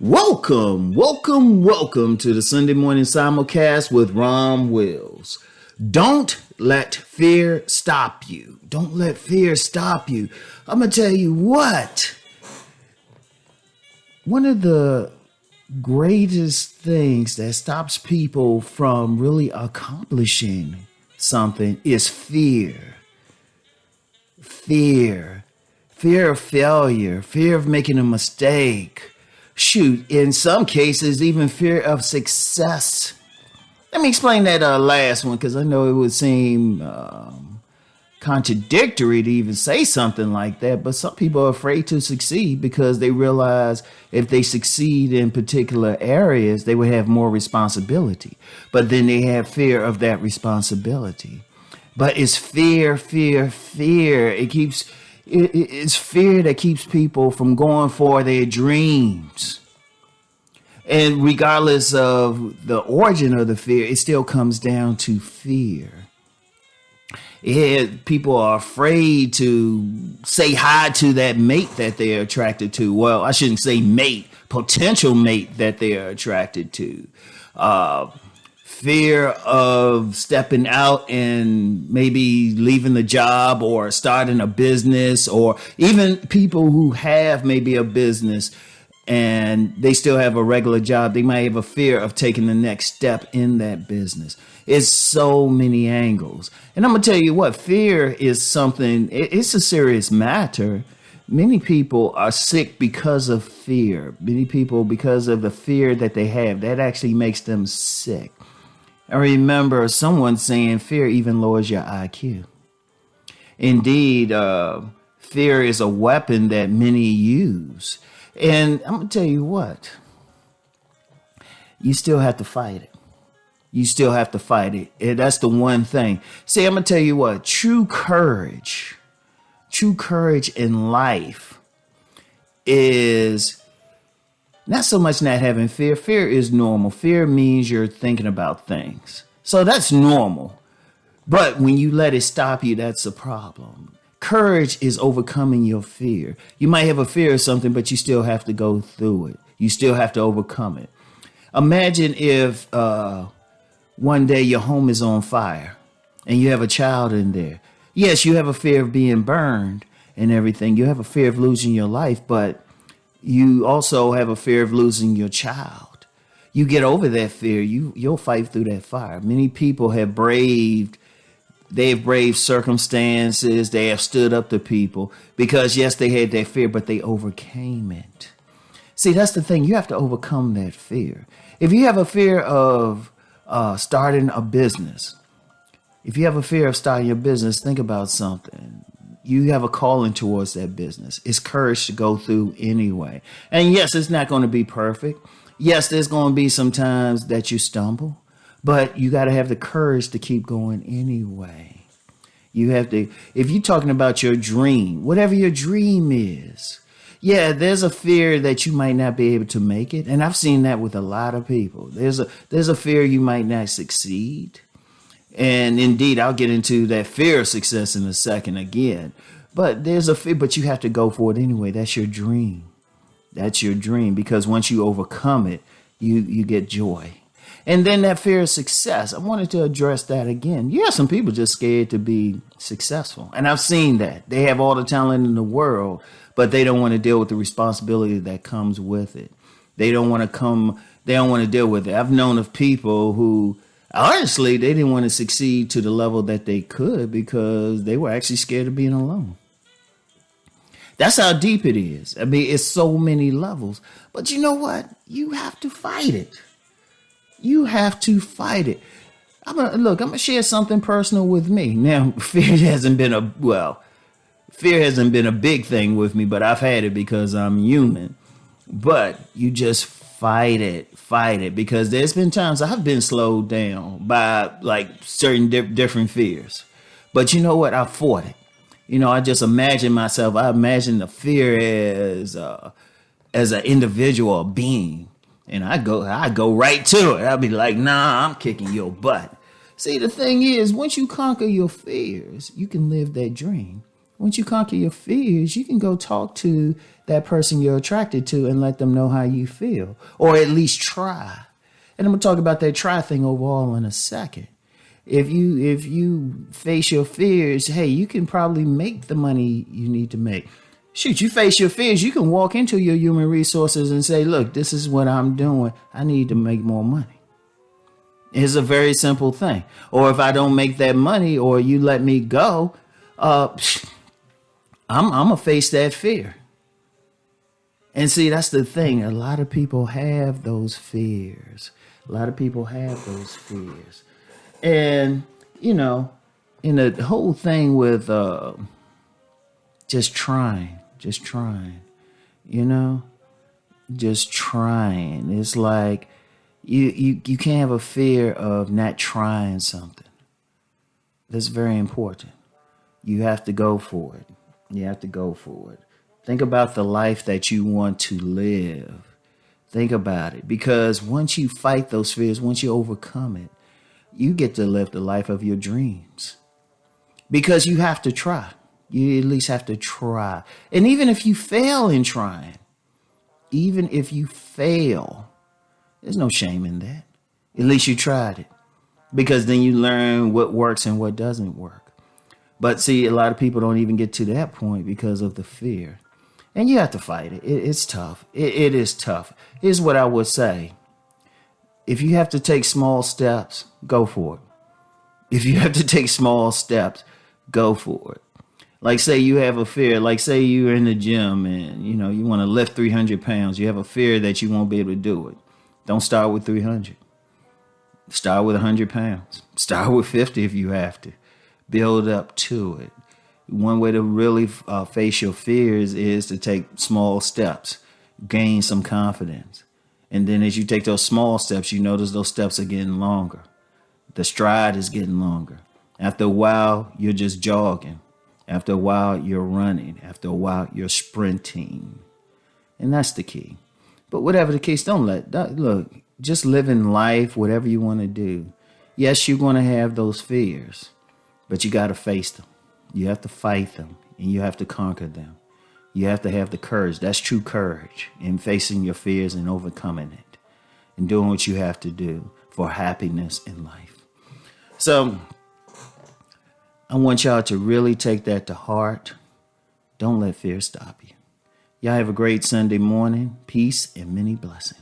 Welcome to the Sunday morning simulcast with Rom Wills. Don't let fear stop you. Don't let fear stop you. I'm going to tell you what. One of the greatest things that stops people from really accomplishing something is fear. Fear of failure, fear of making a mistake. Shoot, in some cases, even fear of success. Let me explain that last one, because I know it would seem contradictory to even say something like that, but some people are afraid to succeed because they realize if they succeed in particular areas, they would have more responsibility. But then they have fear of that responsibility. But it's fear. It's fear that keeps people from going for their dreams. And regardless of the origin of the fear, it still comes down to fear. People are afraid to say hi to that mate that they're attracted to. Well, I shouldn't say mate, potential mate that they are attracted to. Fear of stepping out and maybe leaving the job or starting a business, or even people who have maybe a business and they still have a regular job. They might have a fear of taking the next step in that business. It's so many angles. And I'm going to tell you what, fear is something, it's a serious matter. Many people are sick because of fear. Many people, because of the fear that they have, that actually makes them sick. I remember someone saying fear even lowers your IQ. Indeed, fear is a weapon that many use. And I'm going to tell you what, you still have to fight it. You still have to fight it. And that's the one thing. See, I'm going to tell you what, true courage in life is not so much not having fear. Fear is normal. Fear means you're thinking about things. So that's normal. But when you let it stop you, that's a problem. Courage is overcoming your fear. You might have a fear of something, but you still have to go through it. You still have to overcome it. Imagine if one day your home is on fire and you have a child in there. Yes, you have a fear of being burned and everything. You have a fear of losing your life, but you also have a fear of losing your child. You get over that fear. You'll fight through that fire. Many people have braved circumstances. They have stood up to people because, yes, they had that fear, but they overcame it. See, that's the thing. You have to overcome that fear. If you have a fear of starting a business, think about something. You have a calling towards that business. It's courage to go through anyway. And yes, it's not going to be perfect. Yes, there's going to be some times that you stumble, but you got to have the courage to keep going anyway. You have to, if you're talking about your dream, whatever your dream is, yeah, there's a fear that you might not be able to make it. And I've seen that with a lot of people. There's a fear you might not succeed. And indeed, I'll get into that fear of success in a second again. But there's a fear, but you have to go for it anyway. That's your dream. That's your dream, because once you overcome it, you get joy. And then that fear of success, I wanted to address that again. Yeah, some people just scared to be successful. And I've seen that. They have all the talent in the world, but they don't want to deal with the responsibility that comes with it. They don't want to deal with it. I've known of people who, honestly, they didn't want to succeed to the level that they could because they were actually scared of being alone. That's how deep it is. I mean, it's so many levels. But you know what? You have to fight it. You have to fight it. I'm going to share something personal with me. Now, fear hasn't been a big thing with me, but I've had it because I'm human. But you just fight it, because there's been times I've been slowed down by like certain different fears. But you know what? I fought it. I just imagine myself. I imagine the fear as an individual being, and I go right to it. I'll be like, nah, I'm kicking your butt. See, the thing is, once you conquer your fears, you can live that dream. Once you conquer your fears, you can go talk to that person you're attracted to and let them know how you feel, or at least try. And I'm going to talk about that try thing overall in a second. If you face your fears, hey, you can probably make the money you need to make. Shoot, you face your fears, you can walk into your human resources and say, look, this is what I'm doing. I need to make more money. It's a very simple thing. Or if I don't make that money or you let me go, I'm going to face that fear. And see, that's the thing. A lot of people have those fears. And, you know, in the whole thing with just trying, you know, just trying. It's like you can't have a fear of not trying something. That's very important. You have to go for it. Think about the life that you want to live. Think about it. Because once you fight those fears, once you overcome it, you get to live the life of your dreams. Because you have to try. You at least have to try. And even if you fail in trying, there's no shame in that. At least you tried it. Because then you learn what works and what doesn't work. But see, a lot of people don't even get to that point because of the fear. And you have to fight it. It's tough. It is tough. Here's what I would say. If you have to take small steps, go for it. If you have to take small steps, go for it. Like say you have a fear, like say you're in the gym and you want to lift 300 pounds. You have a fear that you won't be able to do it. Don't start with 300. Start with 100 pounds. Start with 50 if you have to. Build up to it. One way to really face your fears is to take small steps, gain some confidence. And then as you take those small steps, you notice those steps are getting longer. The stride is getting longer. After a while, you're just jogging. After a while, you're running. After a while, you're sprinting. And that's the key. But whatever the case, look, just living life, whatever you want to do. Yes, you're going to have those fears, but you got to face them. You have to fight them and you have to conquer them. You have to have the courage. That's true courage in facing your fears and overcoming it and doing what you have to do for happiness in life. So I want y'all to really take that to heart. Don't let fear stop you. Y'all have a great Sunday morning. Peace and many blessings.